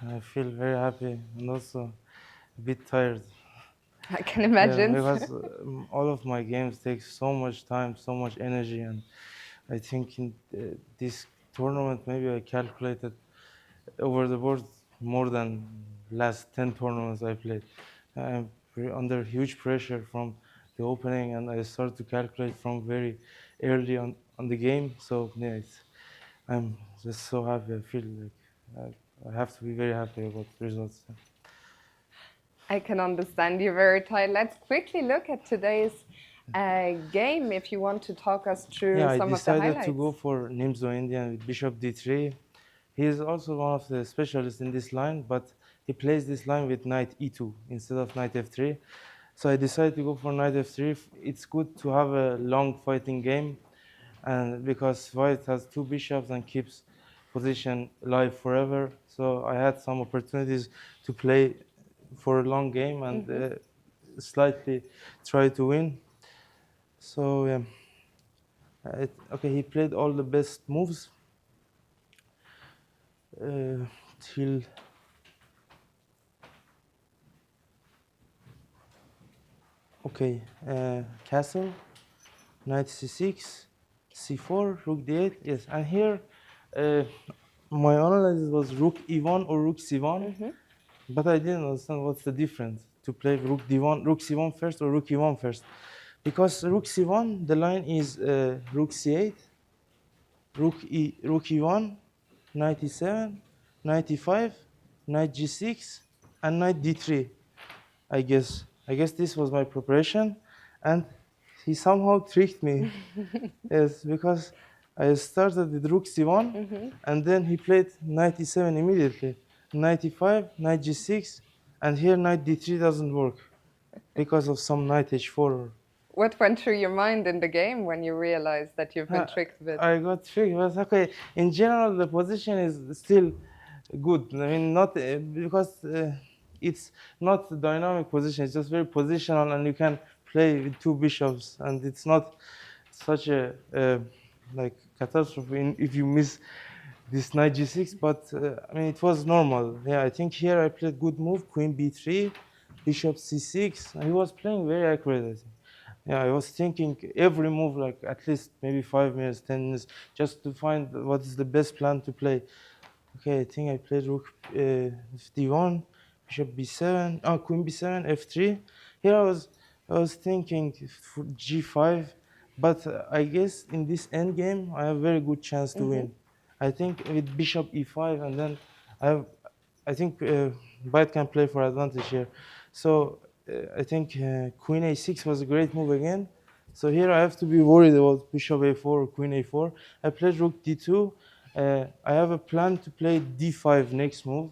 I feel very happy and also a bit tired. I can Yeah, imagine. because all of my games take so much time, so much energy, and I think in this tournament maybe I calculated over the board more than last 10 tournaments I played. I'm under huge pressure from the opening, and I start to calculate from very early on the game. So yeah, I'm just so happy. I feel like I have to be very happy about the results. I can understand you're very tired. Let's quickly look at today's game if you want to talk us through Yeah, I some of the decided to go highlights. for Nimzo Indian with Bishop D3. He is also one of the specialists in this line, but he plays this line with Knight E2 instead of Knight F3. So I decided to go for Knight F3. It's good to have a long fighting game, and because White has two bishops and keeps position live forever. So I had some opportunities to play for a long game and slightly try to win. So yeah, okay, he played all the best moves till okay, castle, knight c6, c4, rook d8. Yes, and here uh, my analysis was rook e1 or rook c1, but I didn't understand what's the difference to play rook d1, rook c1 first or rook e1 first, because rook c1 the line is rook c8, rook e1, knight e7, knight e5, knight g6, and knight d3. I guess this was my preparation, and he somehow tricked me. Yes, because I started with rook c1, and then he played knight e7 immediately, knight e5, knight g6, and here knight d3 doesn't work because of some knight h4. What went through your mind in the game when you realized that you've been Uh, tricked a bit? I got tricked, but okay. In general, the position is still good. I mean, not because it's not a dynamic position. It's just very positional, and you can play with two bishops, and it's not such a like catastrophe if you miss this knight g6. But I mean, it was normal. Yeah, I think here I played good move, queen b3, bishop c6, and he was playing very accurate, I think. Yeah, I was thinking every move, like at least maybe 5 minutes, 10 minutes, just to find what is the best plan to play. Okay, I think I played rook d1, bishop b7, queen b7, f3. Here I was thinking for g5, but I guess in this end game I have a very good chance to win. I think with bishop e5, and then I have, I think White can play for advantage here. So I think queen a6 was a great move again. So here I have to be worried about bishop a4 or queen a4. I played rook d2. I have a plan to play d5 next move.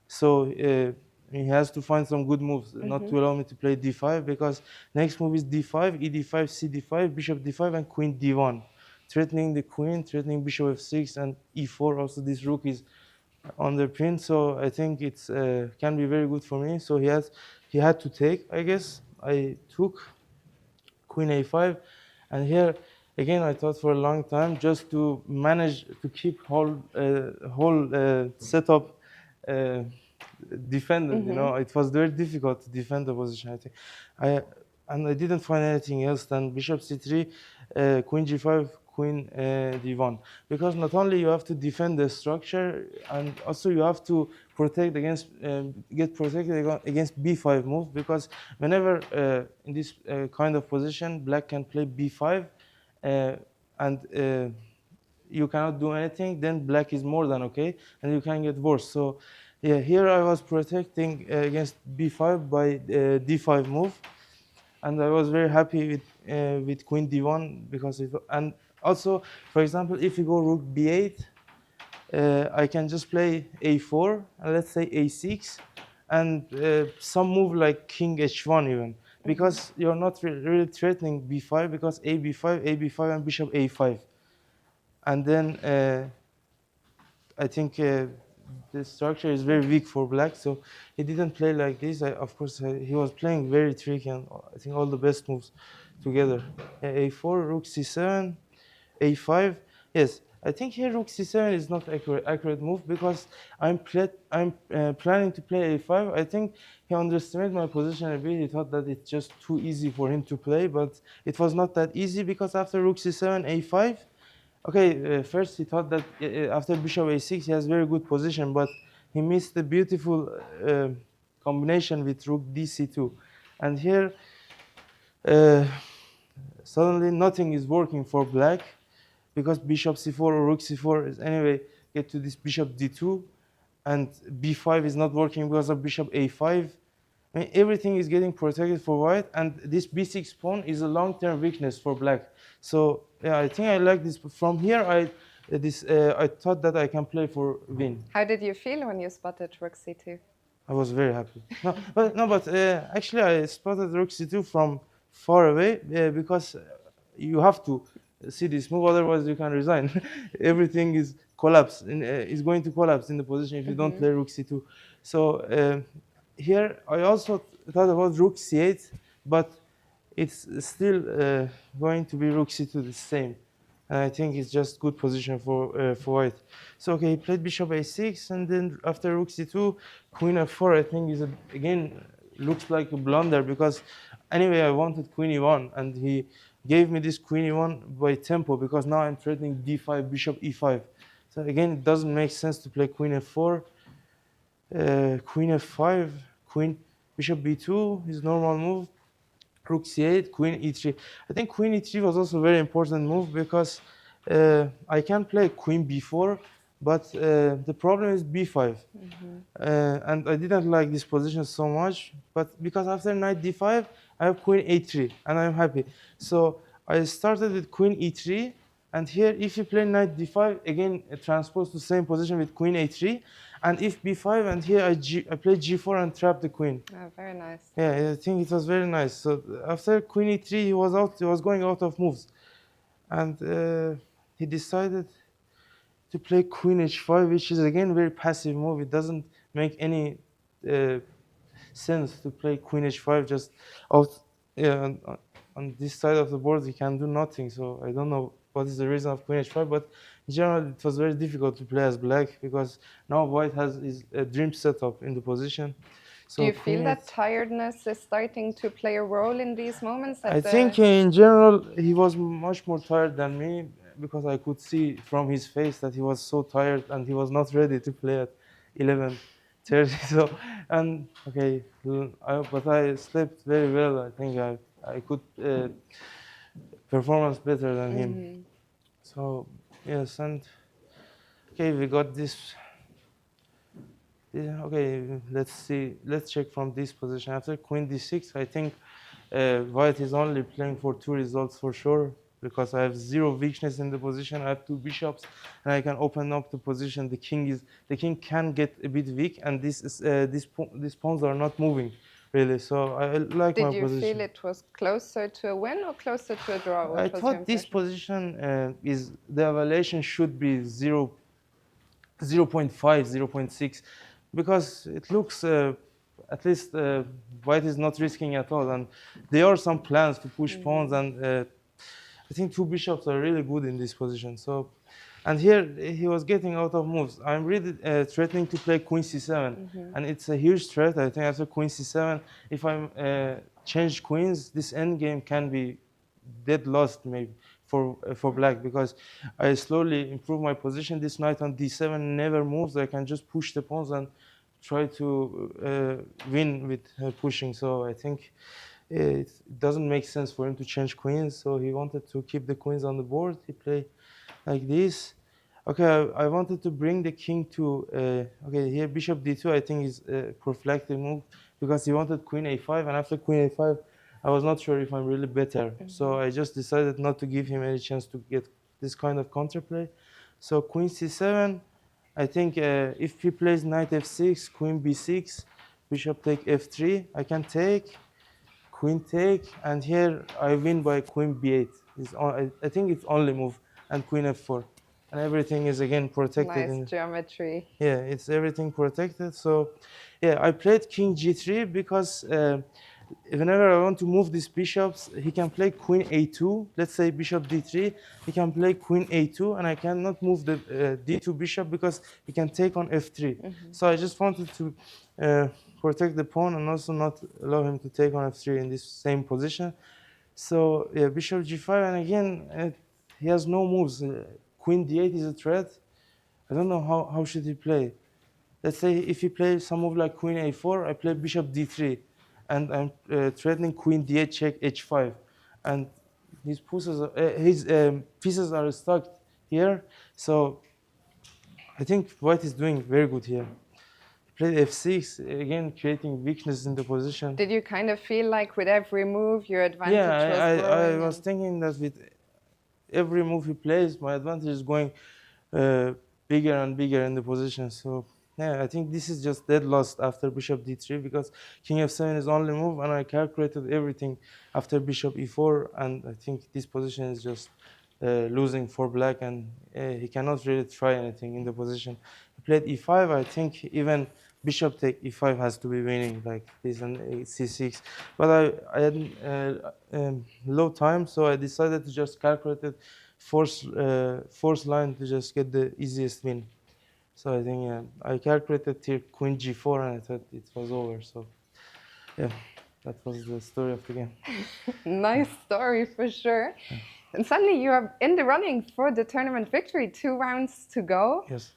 So he has to find some good moves, not to allow me to play d5, because next move is d5, ed5, cd5, bishop d5, and queen d1, threatening the queen, threatening bishop f6 and e4. Also, this rook is on the pin, so I think it's can be very good for me. So he had to take. I guess I took queen a5, and here again I thought for a long time just to manage to keep whole setup uh, defended. It was very difficult to defend the position. I think I and I didn't find anything else than bishop c3, queen g5, queen d1, because not only you have to defend the structure, and also you have to protect against get protected against b5 move, because whenever in this kind of position black can play b5 and you cannot do anything, then black is more than okay, and you can get worse. So yeah, here I was protecting against b5 by d5 move, and I was very happy with queen d1, because and also, for example, if you go rook b8, I can just play a4 and let's say a6, and some move like king h1 even, because you're not really threatening b5, because a b5, a b5, and bishop a5, and then I think the structure is very weak for black, so he didn't play like this. Of course, he was playing very tricky, and I think all the best moves together. A4, rook c7, a5. Yes, I think here rook c7 is not accurate move because I'm planning to play a5. I think he underestimated my position a bit. He thought that it's just too easy for him to play, but it was not that easy because after rook c7, a5. Okay, first he thought that after bishop a6 he has very good position, but he missed the beautiful combination with rook dc2, and here uh, suddenly nothing is working for black because bishop c4 or rook c4 is anyway get to this bishop d2, and b5 is not working because of bishop a5. I mean, everything is getting protected for white, and this b6 pawn is a long-term weakness for black. So yeah, I think I like this. From here, I thought that I can play for win. How did you feel when you spotted rook c2? I was very happy. But actually, I spotted rook c2 from far away because you have to see this move, otherwise you can resign. Everything is is going to collapse in the position if you don't play rook c2. So here I also thought about rook c8, but it's still going to be rook c2 the same. And I think it's just good position for white. So okay, he played bishop a6, and then after rook c2, queen f4. I think is again looks like a blunder because anyway I wanted queen e1, and he gave me this queen e1 by tempo because now I'm threatening d5, bishop e5. So again, it doesn't make sense to play queen f4, queen f5, queen bishop b2 is normal move. Rook c8, queen e3. I think queen e3 was also a very important move because I can play queen b4, but the problem is b5. And I didn't like this position so much, but because after knight d5, I have queen a3, and I'm happy. So I started with queen e3, and here if you play knight d5, again transpose to same position with queen a3, and if b5, and here I play g4 and trap the queen. Oh, very nice. Yeah, I think it was very nice. So after queen e3, he was going out of moves, and he decided to play queen h5, which is again very passive move. It doesn't make any sense to play queen h5 just out. Yeah, on this side of the board, he can do nothing. So I don't know what is the reason of queen h5, but in general, it was very difficult to play as black because now white has his dream setup in the position. So do you feel that tiredness is starting to play a role in these moments? I think in general he was much more tired than me because I could see from his face that he was so tired and he was not ready to play at 11:30. So, and okay, but I slept very well. I think I could performance better than him. So yes, and okay, we got this. Yeah, okay, let's see. Let's check from this position. After queen d6, I think white is only playing for 2 results for sure because I have 0 weakness in the position. I have 2 bishops, and I can open up the position. The king can get a bit weak, and these pawns are not moving really. So I like my position. Did you feel it was closer to a win or closer to a draw? I thought this position is the evaluation should be 0.5, 0.6. Because it looks at least white is not risking at all, and there are some plans to push pawns, and I think 2 bishops are really good in this position. So, and here he was getting out of moves. I'm really threatening to play queen c7, and it's a huge threat. I think after queen c7, if I change queens, this endgame can be dead lost maybe for black because I slowly improve my position. This knight on d7 never moves. I can just push the pawns and try to win with pushing. So I think it doesn't make sense for him to change queens. So he wanted to keep the queens on the board. He played like this. Okay, I wanted to bring the king to okay, here bishop d2 I think is a prophylactic move because he wanted queen a5, and after queen a5 I was not sure if I'm really better. So I just decided not to give him any chance to get this kind of counterplay. So queen c7, I think if he plays knight f6, queen b6, bishop take f3, I can take, queen take, and here I win by queen b8. I think it's only move, and queen f4. And everything is again protected. Nice geometry. Yeah, it's everything protected. So yeah, I played king g3 because whenever I want to move these bishops, he can play queen a2. Let's say bishop d3. He can play queen a2, and I cannot move the d2 bishop because he can take on f3. So I just wanted to protect the pawn and also not allow him to take on f3 in this same position. So yeah, bishop g5, and again, he has no moves. Queen d8 is a threat. I don't know how should he play. Let's say if he plays some move like queen a4, I play bishop d3, and I'm threatening queen d8 check h5, and his pieces are stuck here. So I think white is doing very good here. He played f6 again, creating weakness in the position. Did you kind of feel like with every move your advantage Yeah, was growing? I was thinking that with every move he plays, my advantage is going bigger and bigger in the position. So yeah, I think this is just dead lost after bishop d3 because king f7 is only move, and I calculated everything after bishop e4, and I think this position is just losing for black, and he cannot really try anything in the position. He played e5. I think even bishop take e5 has to be winning like this, and c6. But I had low time, so I decided to just calculate it, force line to just get the easiest win. So I think I calculated here queen g4, and I thought it was over. So yeah, that was the story of the game. Nice story for sure. And suddenly you are in the running for the tournament victory, 2 rounds to go. Yes.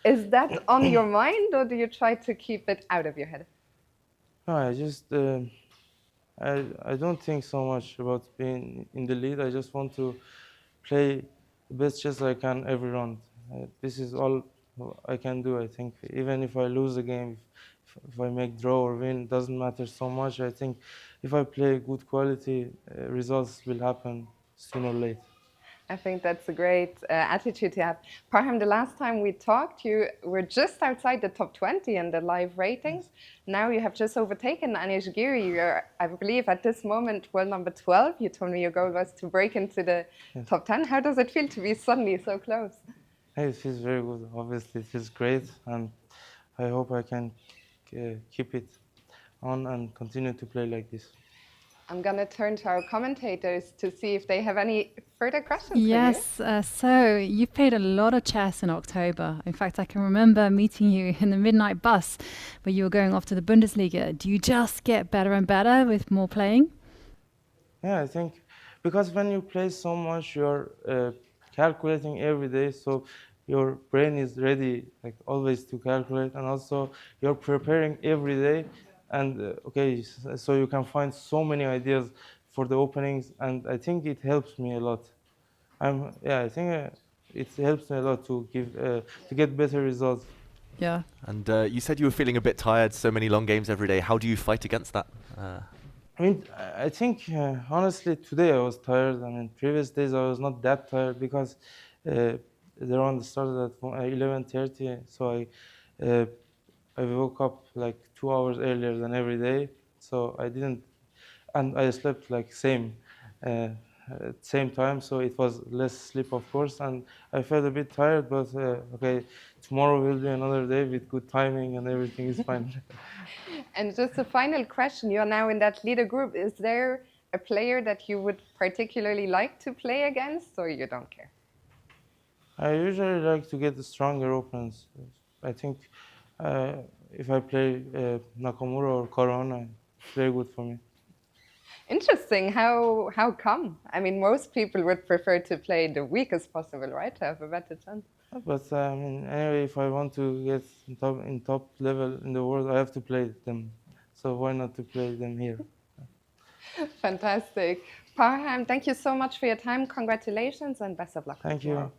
Is that on your mind, or do you try to keep it out of your head? No, I just I don't think so much about being in the lead. I just want to play the best chess I can every round. This is all I can do. I think even if I lose a game, if I make draw or win, doesn't matter so much. I think if I play good quality, results will happen sooner or later. I think that's a great attitude to have. Parham, the last time we talked, you were just outside the top 20 in the live ratings. Now you have just overtaken Anish Giri. You're, I believe, at this moment, world number 12. You told me your goal was to break into the top 10. How does it feel to be suddenly so close? Hey, it feels very good. Obviously, it feels great, and I hope I can keep it on and continue to play like this. I'm going to turn to our commentators to see if they have any further questions Yes, for you. So you've played a lot of chess in October. In fact, I can remember meeting you in the midnight bus where you were going off to the Bundesliga. Do you just get better and better with more playing? Yeah, I think because when you play so much, you're calculating every day, so your brain is ready, like always, to calculate, and also you're preparing every day, and so you can find so many ideas for the openings, and I think it helps me a lot. I think it helps me a lot to get better results. Yeah. And you said you were feeling a bit tired, so many long games every day. How do you fight against that? I mean, I think honestly today I was tired. I mean, previous days I was not that tired because the round started at 11:30, so I woke up like 2 hours earlier than every day. So I didn't, and I slept like same time, so it was less sleep, of course, and I felt a bit tired. But tomorrow will be another day with good timing, and everything is fine. And just a final question, you're now in that leader group. Is there a player that you would particularly like to play against, or you don't care? I usually like to get the stronger opponents. I think if I play Nakamura or Corona, it's very good for me. Interesting. How come? I mean, most people would prefer to play the weakest possible, right, to have a better chance. But I mean, anyway, if I want to get in top level in the world, I have to play them. So why not to play them here? Fantastic. Parham, thank you so much for your time. Congratulations and best of luck. Thank you.